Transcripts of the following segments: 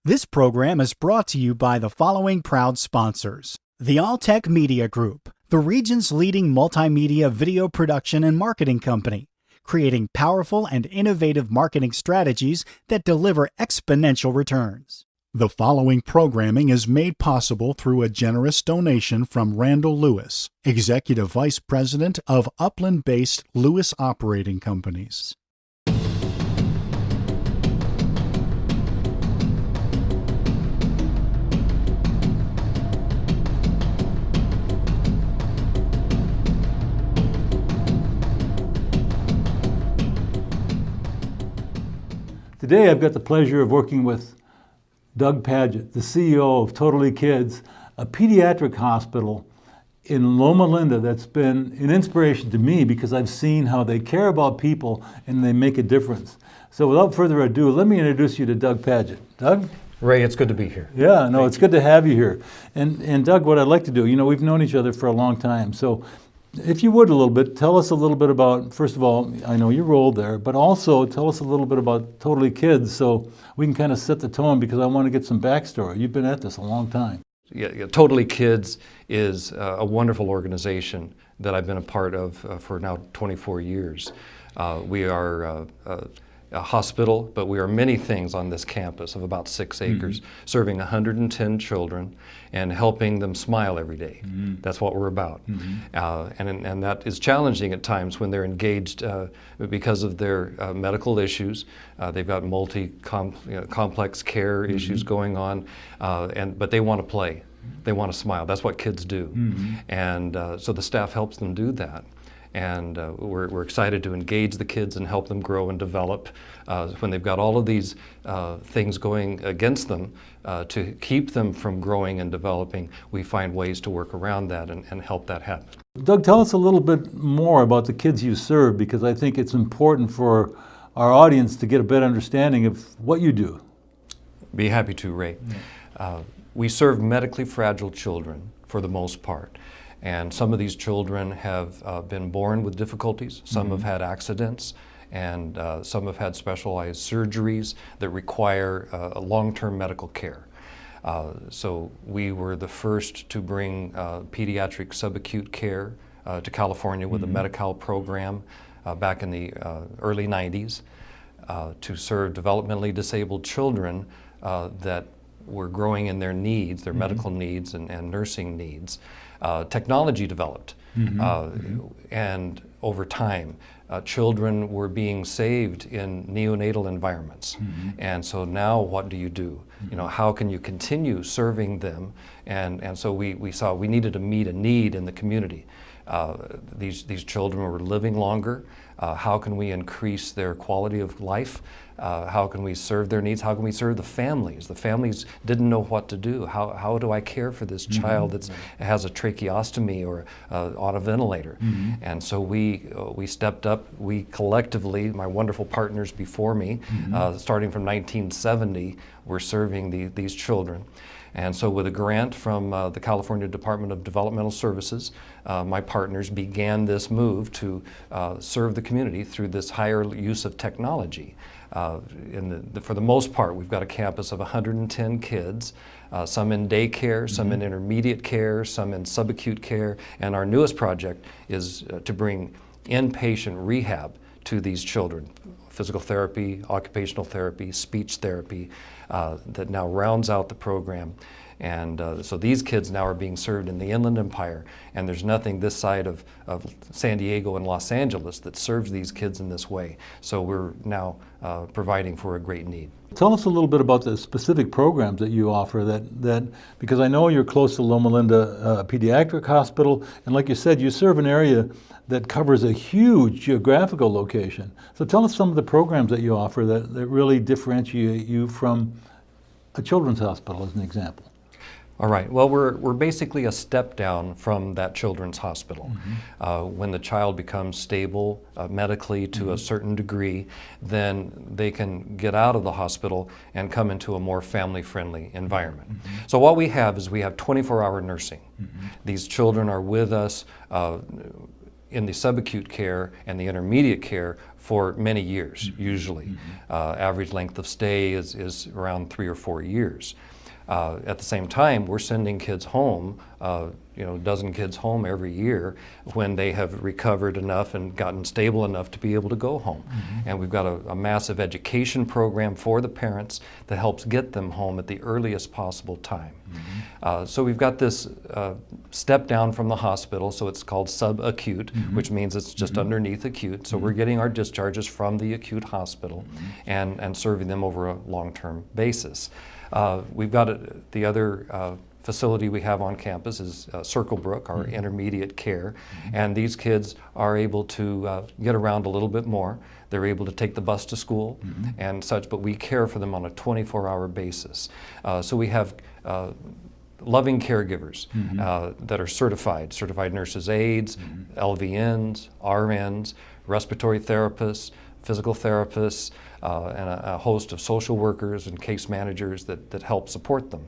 This program is brought to you by the following proud sponsors. The Alltech Media Group, the region's leading multimedia video production and marketing company, creating powerful and innovative marketing strategies that deliver exponential returns. The following programming is made possible through a generous donation from Randall Lewis, Executive Vice President of Upland-based Lewis Operating Companies. Today I've got the pleasure of working with Doug Padgett, the CEO of Totally Kids, a pediatric hospital in Loma Linda that's been an inspiration to me because I've seen how they care about people and they make a difference. So without further ado, let me introduce you to Doug Padgett. Doug? Ray, it's good to be here. Yeah, no, it's good to have you here. And Doug, what I'd like to do, we've known each other for a long time, so if you would a little bit, tell us a little bit about, first of all, I know your role there, but also tell us a little bit about Totally Kids so we can kind of set the tone because I want to get some backstory. You've been at this a long time. Yeah, Totally Kids is a wonderful organization that I've been a part of for now 24 years. We are a hospital, but we are many things on this campus of about 6 acres, serving 110 children and helping them smile every day. That's what we're about. And that is challenging at times when they're engaged because of their medical issues. They've got complex care issues going on, but they want to play. They want to smile. That's what kids do. And so the staff helps them do that. And we're excited to engage the kids and help them grow and develop. When they've got all of these things going against them, to keep them from growing and developing, we find ways to work around that and help that happen. Doug, tell us a little bit more about the kids you serve because I think it's important for our audience to get a better understanding of what you do. Be happy to, Ray. We serve medically fragile children for the most part. And some of these children have been born with difficulties, some have had accidents, and some have had specialized surgeries that require long-term medical care. So we were the first to bring pediatric subacute care to California with a Medi-Cal program back in the early 90s to serve developmentally disabled children that were growing in their needs, their medical needs and nursing needs. Technology developed, and over time, children were being saved in neonatal environments. And so now what do you do? How can you continue serving them? And so we saw we needed to meet a need in the community. These children were living longer. How can we increase their quality of life? How can we serve their needs? How can we serve the families? The families didn't know what to do. How do I care for this child that has a tracheostomy or on a ventilator? And so we stepped up. We collectively, my wonderful partners before me, starting from 1970, were serving these children. And so with a grant from the California Department of Developmental Services, my partners began this move to serve the community through this higher use of technology. For the most part, we've got a campus of 110 kids, some in daycare, some in intermediate care, some in subacute care, and our newest project is to bring inpatient rehab to these children. Physical therapy, occupational therapy, speech therapy, that now rounds out the program. And so these kids now are being served in the Inland Empire, and there's nothing this side of San Diego and Los Angeles that serves these kids in this way. So we're now providing for a great need. Tell us a little bit about the specific programs that you offer that because I know you're close to Loma Linda Pediatric Hospital, and like you said, you serve an area that covers a huge geographical location. So tell us some of the programs that you offer that really differentiate you from a children's hospital, as an example. All right. Well, we're basically a step down from that children's hospital. When the child becomes stable medically to a certain degree, then they can get out of the hospital and come into a more family-friendly environment. So what we have is we have 24-hour nursing. These children are with us in the subacute care and the intermediate care for many years, usually. Average length of stay is around 3 or 4 years. At the same time, we're sending kids home, a dozen kids home every year when they have recovered enough and gotten stable enough to be able to go home. And we've got a massive education program for the parents that helps get them home at the earliest possible time. So we've got this step down from the hospital, so it's called subacute, which means it's just underneath acute. So we're getting our discharges from the acute hospital and serving them over a long-term basis. We've got the other facility we have on campus is Circlebrook, our intermediate care, and these kids are able to get around a little bit more. They're able to take the bus to school and such, but we care for them on a 24-hour basis. So we have loving caregivers that are certified nurses aides, LVNs, RNs, respiratory therapists, physical therapists, and a host of social workers and case managers that help support them.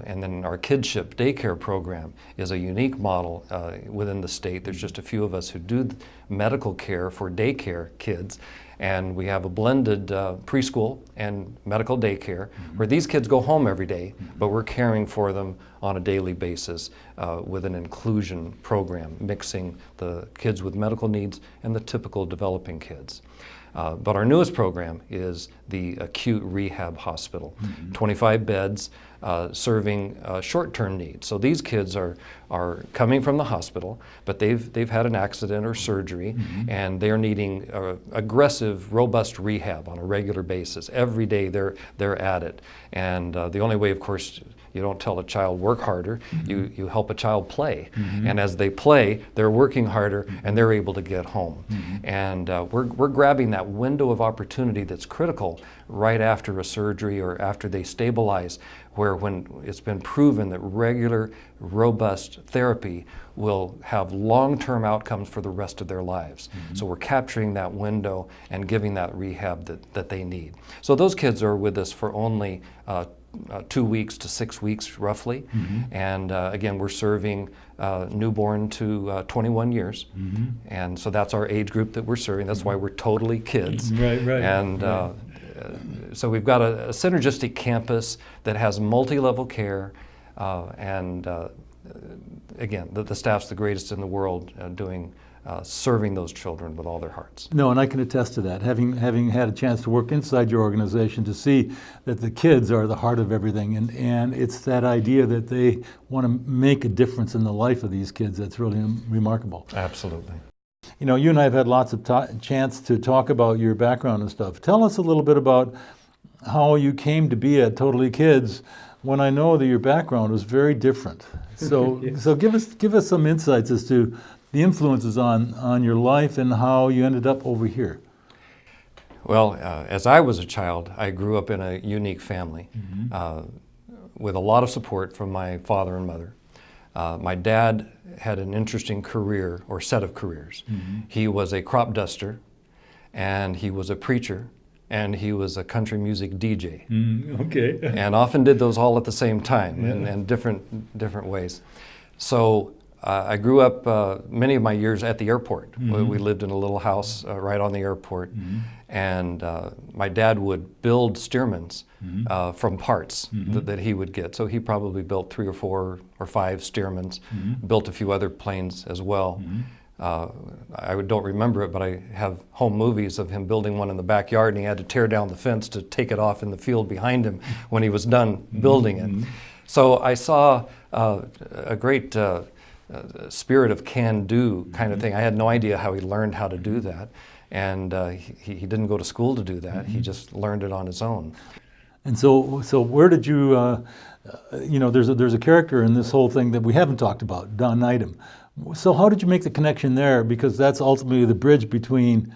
And then our kidship daycare program is a unique model within the state. There's just a few of us who do medical care for daycare kids, and we have a blended preschool and medical daycare where these kids go home every day, but we're caring for them on a daily basis with an inclusion program, mixing the kids with medical needs and the typical developing kids. But our newest program is the acute rehab hospital, 25 beds, serving short-term needs. So these kids are coming from the hospital, but they've had an accident or surgery, and they're needing aggressive, robust rehab on a regular basis. Every day they're at it, and the only way, of course, you don't tell a child work harder, you help a child play. And as they play, they're working harder and they're able to get home. And we're grabbing that window of opportunity that's critical right after a surgery or after they stabilize, where when it's been proven that regular, robust therapy will have long-term outcomes for the rest of their lives. So we're capturing that window and giving that rehab that they need. So those kids are with us for only 2 weeks to 6 weeks roughly, and again we're serving newborn to 21 years, and so that's our age group that we're serving. That's why we're totally kids. Right. And so we've got a synergistic campus that has multi-level care, and again the staff's the greatest in the world serving those children with all their hearts. No, and I can attest to that. Having had a chance to work inside your organization, to see that the kids are the heart of everything, and it's that idea that they want to make a difference in the life of these kids that's really remarkable. Absolutely. You and I have had lots of chance to talk about your background and stuff. Tell us a little bit about how you came to be at Totally Kids, when I know that your background was very different. So, so give us some insights as to the influences on your life and how you ended up over here. Well, as I was a child, I grew up in a unique family with a lot of support from my father and mother. My dad had an interesting career, or set of careers. He was a crop duster, and he was a preacher, and he was a country music DJ. Okay. And often did those all at the same time in different ways. So I grew up many of my years at the airport. We lived in a little house right on the airport, and my dad would build Stearmans from parts that he would get. So he probably built 3 or 4 or 5 Stearmans, built a few other planes as well. I don't remember it, but I have home movies of him building one in the backyard, and he had to tear down the fence to take it off in the field behind him when he was done building it. So I saw a great spirit of can-do kind of thing. I had no idea how he learned how to do that, and he didn't go to school to do that. He just learned it on his own. And so where did you, there's a character in this whole thing that we haven't talked about, Don Needham. So how did you make the connection there? Because that's ultimately the bridge between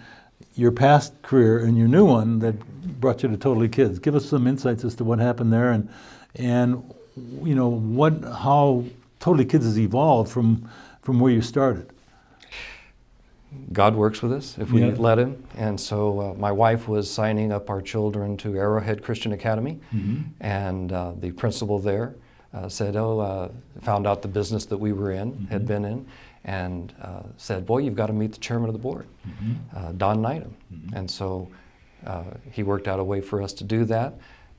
your past career and your new one that brought you to Totally Kids. Give us some insights as to what happened there, and how Totally Kids has evolved from where you started. God works with us if we let Him. And so my wife was signing up our children to Arrowhead Christian Academy, and the principal there said, found out the business that we were in, had been in, and said, boy, you've got to meet the chairman of the board, Don Needham. And so he worked out a way for us to do that,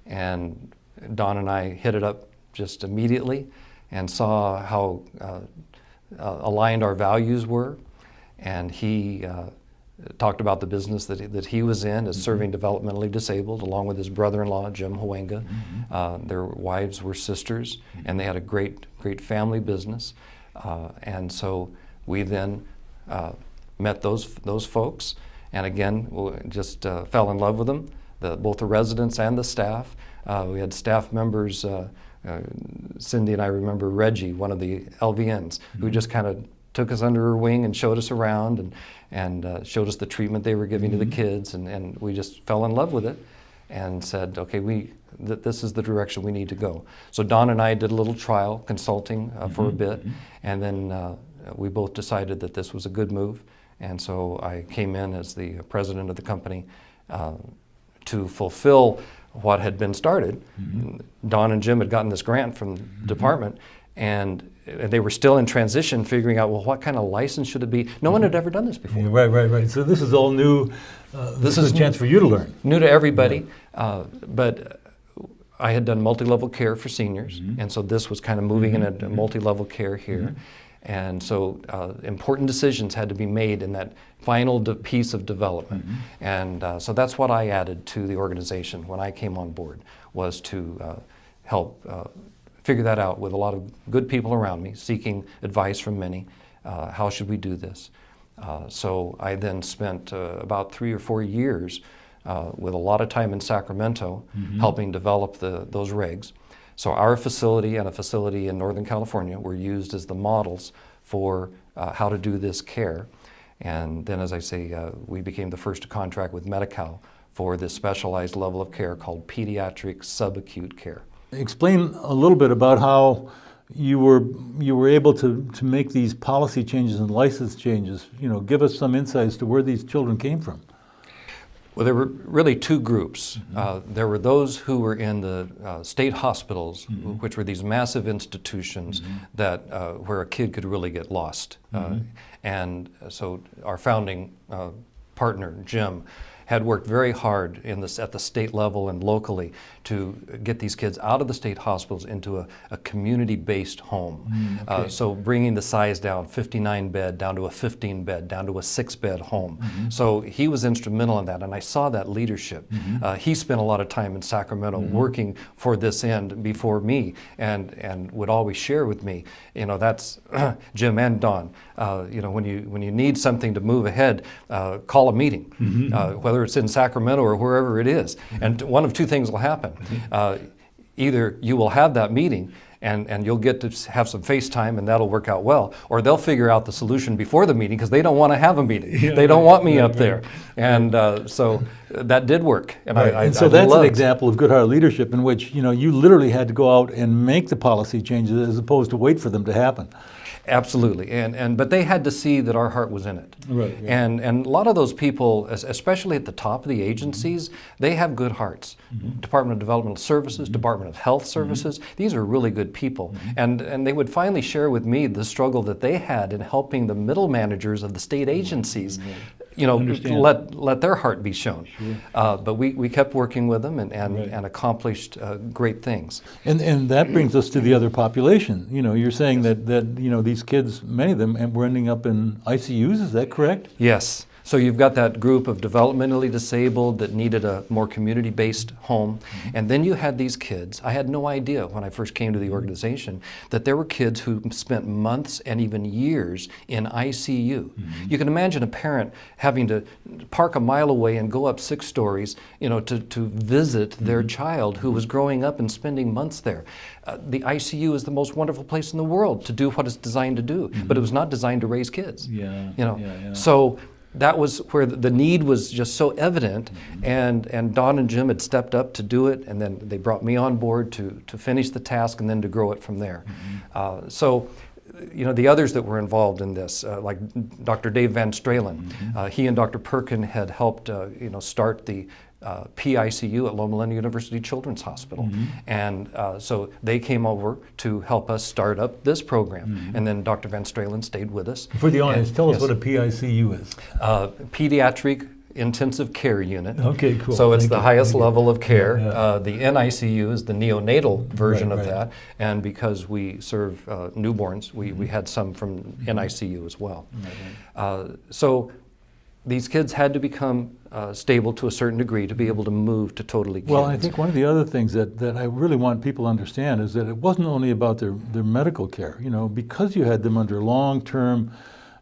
and Don and I hit it up just immediately and saw how aligned our values were, and he talked about the business that he was in as serving developmentally disabled, along with his brother-in-law, Jim Huenga. Their wives were sisters, and they had a great family business. And so we then met those folks, and again, just fell in love with them, both the residents and the staff. We had staff members, Cindy and I remember Reggie, one of the LVNs, who just kind of took us under her wing and showed us around and showed us the treatment they were giving to the kids, and we just fell in love with it and said, okay, this is the direction we need to go. So Don and I did a little trial consulting for a bit, and then we both decided that this was a good move, and so I came in as the president of the company to fulfill what had been started. Don and Jim had gotten this grant from the department, and they were still in transition, figuring out, well, what kind of license should it be? No one had ever done this before. Yeah, right. So this is all new. This is a chance for you to learn. New to everybody, but I had done multi-level care for seniors, and so this was kind of moving in a multi-level care here. And so important decisions had to be made in that final piece of development. And so that's what I added to the organization when I came on board, was to help figure that out with a lot of good people around me, seeking advice from many. How should we do this? So I then spent about 3 or 4 years with a lot of time in Sacramento helping develop those regs. So our facility and a facility in Northern California were used as the models for how to do this care. And then, as I say, we became the first to contract with Medi-Cal for this specialized level of care called pediatric subacute care. Explain a little bit about how you were able to make these policy changes and license changes. Give us some insights to where these children came from. Well, there were really two groups. There were those who were in the state hospitals, which were these massive institutions that where a kid could really get lost. And so our founding partner, Jim, had worked very hard at the state level and locally to get these kids out of the state hospitals into a community-based home. So bringing the size down, 59-bed down to a 15-bed, down to a 6-bed home. So he was instrumental in that, and I saw that leadership. He spent a lot of time in Sacramento working for this end before me, and would always share with me, that's Jim and Don. When you need something to move ahead, call a meeting, whether it's in Sacramento or wherever it is. And one of two things will happen. Either you will have that meeting and you'll get to have some FaceTime and that'll work out well, or they'll figure out the solution before the meeting because they don't want to have a meeting. They don't want me up there. And so that did work. And so that's an example of good heart leadership in which you literally had to go out and make the policy changes as opposed to wait for them to happen. Absolutely, but they had to see that our heart was in it. Right. And a lot of those people, especially at the top of the agencies, they have good hearts. Department of Developmental Services, Department of Health Services, these are really good people. And they would finally share with me the struggle that they had in helping the middle managers of the state agencies let their heart be shown. But we kept working with them and accomplished great things. And that brings us to the other population. You're saying that these kids, many of them, were ending up in ICUs, is that correct? Yes. So you've got that group of developmentally disabled that needed a more community-based home. And then you had these kids. I had no idea when I first came to the organization that there were kids who spent months and even years in ICU. You can imagine a parent having to park a mile away and go up 6 stories, to visit their child who was growing up and spending months there. The ICU is the most wonderful place in the world to do what it's designed to do, but it was not designed to raise kids. So that was where the need was just so evident, and Don and Jim had stepped up to do it, and then they brought me on board to finish the task and then to grow it from there. So the others that were involved in this, like Dr. Dave Van Stralen, he and Dr. Perkin had helped start the PICU at Loma Linda University Children's Hospital. And so they came over to help us start up this program. And then Dr. Van Stralen stayed with us. For the audience, tell us yes. what a PICU is. Pediatric Intensive Care Unit. Okay, cool. So it's Thank the you. highest Thank you. level of care. Yeah. The NICU is the neonatal version Right, of right. that. And because we serve newborns, we had some from NICU as well. So these kids had to become stable to a certain degree to be able to move to totally kids. Well, I think one of the other things that I really want people to understand is that it wasn't only about their medical care. You know, because you had them under long-term,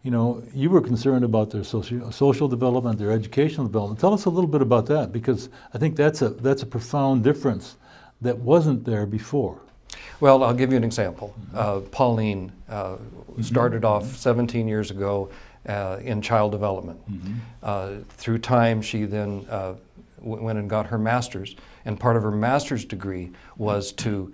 you know, you were concerned about their social development, their educational development. Tell us a little bit about that, because I think that's a profound difference that wasn't there before. Well, I'll give you an example. Pauline started off 17 years ago in child development. Through time, she then went and got her master's, and part of her master's degree was to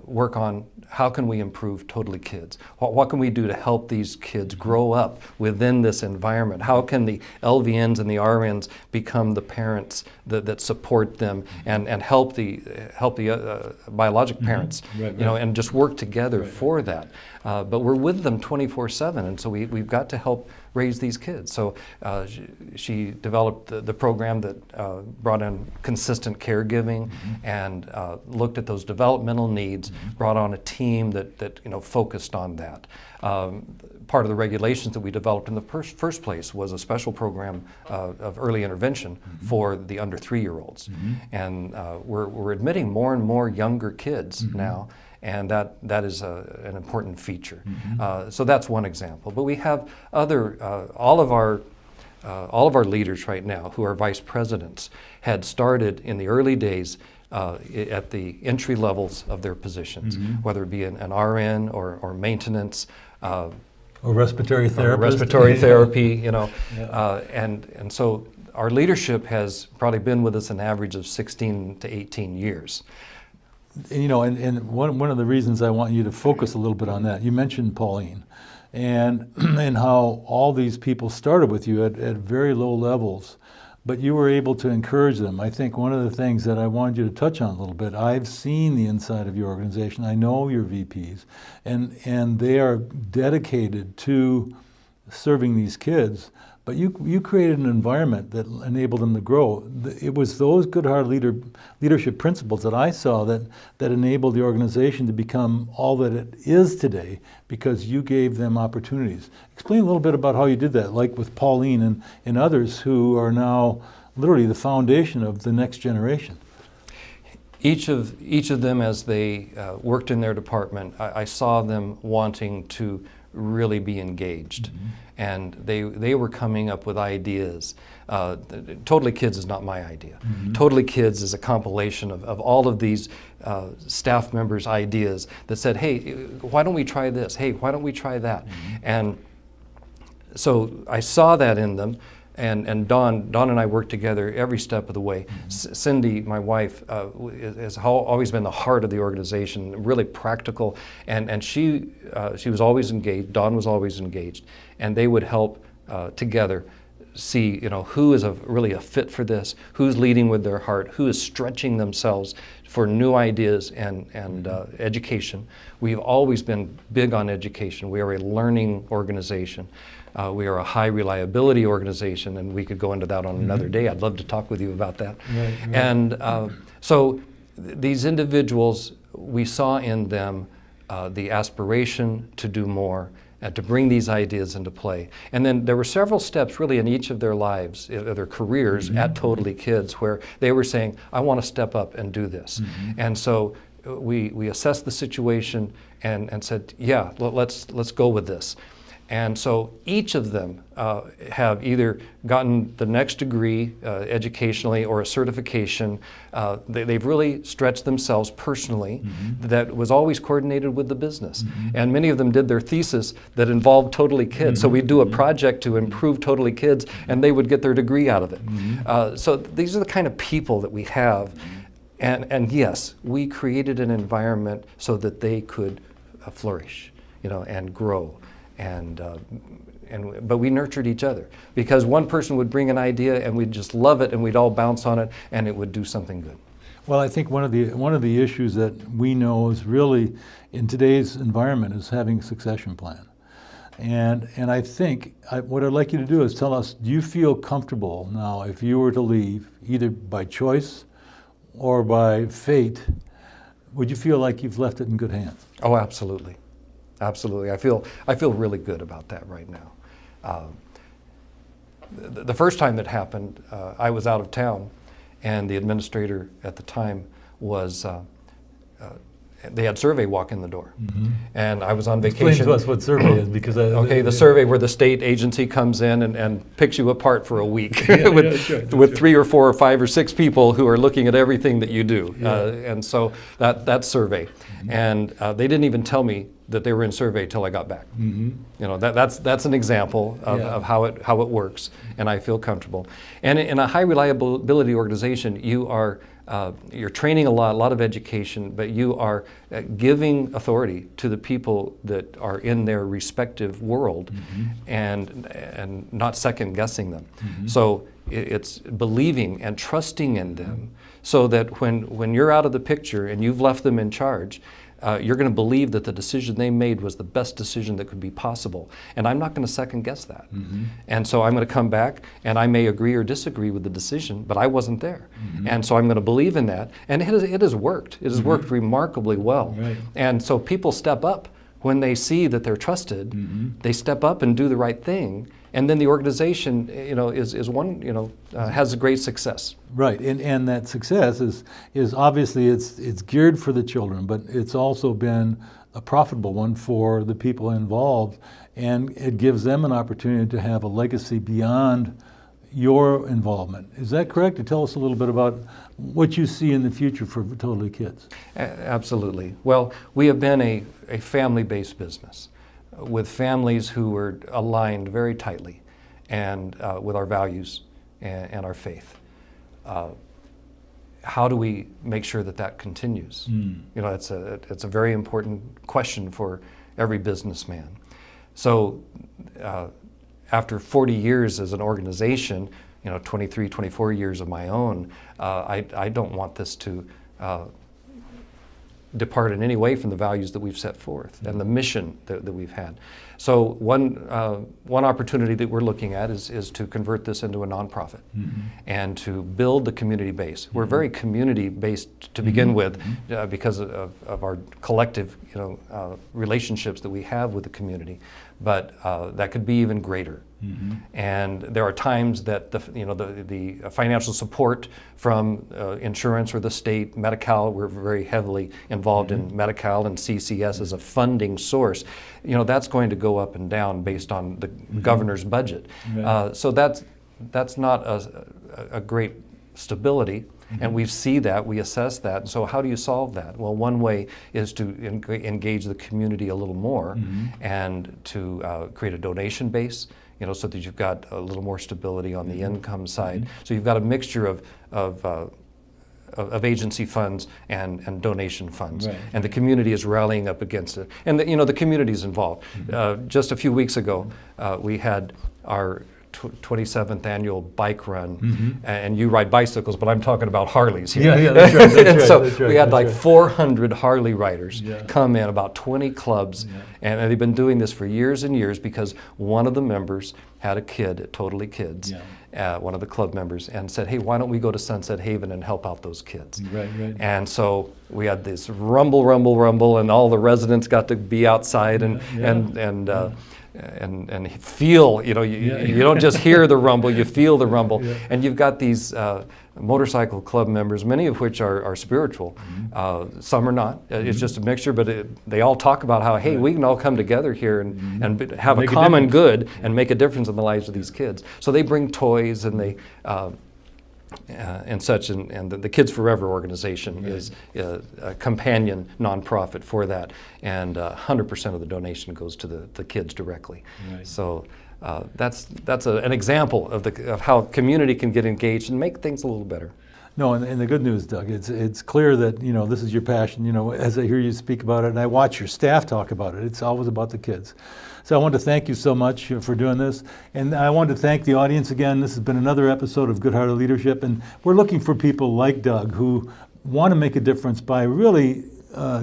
work on how can we improve Totally Kids? What can we do to help these kids grow up within this environment? How can the LVNs and the RNs become the parents that support them and help the biologic parents, Right, you know, right. and just work together for that. But we're with them 24/7, and so we've got to help raise these kids. So she developed the program that brought in consistent caregiving and looked at those developmental needs, brought on a team that you know focused on that. Part of the regulations that we developed in the first place was a special program of early intervention for the under 3-year-olds. And we're admitting more and more younger kids now, and that is an important feature. So that's one example. But we have other, all of our leaders right now who are vice presidents had started in the early days at the entry levels of their positions, whether it be an RN or maintenance, Or respiratory therapy. respiratory therapy, you know, and so our leadership has probably been with us an average of 16 to 18 years. And, you know, and one of the reasons I want you to focus a little bit on that, you mentioned Pauline, and and how all these people started with you at very low levels, but you were able to encourage them. I think one of the things that I wanted you to touch on a little bit, I've seen the inside of your organization. I know your VPs, and they are dedicated to serving these kids. But you created an environment that enabled them to grow. It was those good hard leadership principles that I saw that enabled the organization to become all that it is today, because you gave them opportunities. Explain a little bit about how you did that, like with Pauline and others who are now literally the foundation of the next generation. Each of them, as they worked in their department, I saw them wanting to really be engaged. And they were coming up with ideas. Totally Kids is not my idea. Totally Kids is a compilation of all of these staff members' ideas that said, hey, why don't we try this? Hey, why don't we try that? And so I saw that in them. And Dawn and I worked together every step of the way. Cindy, my wife, has always been the heart of the organization, really practical, and she was always engaged. Dawn was always engaged, and they would help together see, you know, who is really a fit for this, who's leading with their heart, who is stretching themselves for new ideas and education. We've always been big on education. We are a learning organization. We are a high reliability organization, and we could go into that on another day. I'd love to talk with you about that. Right. And so these individuals, we saw in them the aspiration to do more and to bring these ideas into play. And then there were several steps really in each of their lives, their careers at Totally Kids, where they were saying, I want to step up and do this. And so we assessed the situation and said, yeah, let's go with this. And so each of them have either gotten the next degree educationally or a certification. They've really stretched themselves personally. That was always coordinated with the business. And many of them did their thesis that involved Totally Kids. So we'd do a project to improve Totally Kids, and they would get their degree out of it. So these are the kind of people that we have. And yes, we created an environment so that they could flourish, you know, and grow. And but we nurtured each other, because one person would bring an idea and we'd just love it and we'd all bounce on it and it would do something good. Well, I think one of the issues that we know is really in today's environment is having a succession plan. And I think what I'd like you to do is tell us, do you feel comfortable now if you were to leave, either by choice or by fate, would you feel like you've left it in good hands? Oh, absolutely. Absolutely. I feel really good about that right now. The first time it happened, I was out of town, and the administrator at the time was, they had survey walk in the door. Mm-hmm. And I was on vacation. Explain to us what survey is, because okay, the survey where the state agency comes in and picks you apart for a week with 3 or 4 or 5 or 6 people who are looking at everything that you do. And so that's survey. Mm-hmm. And they didn't even tell me that they were in survey till I got back. Mm-hmm. You know, that's an example of how it works, and I feel comfortable. And in a high reliability organization, you're training a lot of education, but you are giving authority to the people that are in their respective world, mm-hmm. and not second guessing them. Mm-hmm. So it's believing and trusting in them, so that when you're out of the picture and you've left them in charge, you're going to believe that the decision they made was the best decision that could be possible. And I'm not going to second guess that. Mm-hmm. And so I'm going to come back, and I may agree or disagree with the decision, but I wasn't there. Mm-hmm. And so I'm going to believe in that. And it has worked. It has mm-hmm. worked remarkably well. Right. And so people step up when they see that they're trusted. Mm-hmm. They step up and do the right thing. And then the organization, has a great success. Right, and that success is obviously it's geared for the children, but it's also been a profitable one for the people involved, and it gives them an opportunity to have a legacy beyond your involvement. Is that correct? To tell us a little bit about what you see in the future for Totally Kids. Absolutely. Well, we have been a family-based business, with families who were aligned very tightly, and with our values and our faith. How do we make sure that continues? You know, it's a very important question for every businessman. So after 40 years as an organization, 23, 24 years of my own, I don't want this to depart in any way from the values that we've set forth and the mission that we've had. So one opportunity that we're looking at is to convert this into a nonprofit, mm-hmm. and to build the community base. Mm-hmm. We're very community based to begin mm-hmm. with, because of our collective relationships that we have with the community, but that could be even greater. Mm-hmm. And there are times that the financial support from insurance or the state, Medi-Cal, we're very heavily involved mm-hmm. in Medi-Cal and CCS as a funding source. That's going to go up and down based on the mm-hmm. governor's budget. Right. So that's not a great stability. Mm-hmm. And we see that, we assess that. And so how do you solve that? Well, one way is to engage the community a little more, mm-hmm. and to create a donation base, so that you've got a little more stability on the income side. Mm-hmm. So you've got a mixture of agency funds and donation funds. Right. And the community is rallying up against it. And the community is involved. Mm-hmm. Just a few weeks ago, we had our 27th annual bike run, mm-hmm. and you ride bicycles, but I'm talking about Harleys here. Yeah, that's right. That's so right, we had 400 Harley riders come in, about 20 clubs, and they've been doing this for years and years, because one of the members had a kid at Totally Kids, one of the club members, and said, hey, why don't we go to Sunset Haven and help out those kids? Right. And so we had this rumble, and all the residents got to be outside and feel, you don't just hear the rumble, you feel the rumble. Yeah. And you've got these motorcycle club members, many of which are spiritual. Mm-hmm. Some are not. Mm-hmm. It's just a mixture, but they all talk about how, hey, we can all come together here and have a common good and make a difference in the lives of these kids. So they bring toys and they and such, and the Kids Forever organization is a companion nonprofit for that, and 100% of the donation goes to the kids directly. Right. So that's an example of how community can get engaged and make things a little better. No, and the good news, Doug, it's clear that, you know, this is your passion. You know, as I hear you speak about it and I watch your staff talk about it, it's always about the kids. So I want to thank you so much for doing this. And I want to thank the audience again. This has been another episode of Good Hearted Leadership. And we're looking for people like Doug who want to make a difference by really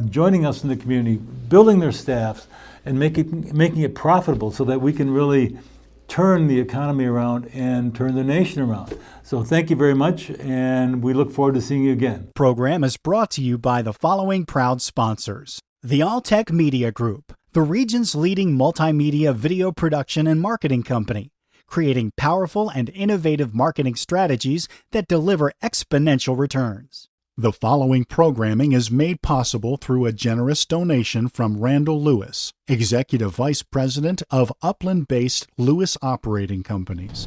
joining us in the community, building their staffs, and making it profitable so that we can really turn the economy around and turn the nation around. So thank you very much, and we look forward to seeing you again. Program is brought to you by the following proud sponsors: the Alltech Media Group, the region's leading multimedia video production and marketing company, creating powerful and innovative marketing strategies that deliver exponential returns. The following programming is made possible through a generous donation from Randall Lewis, Executive Vice President of Upland-based Lewis Operating Companies.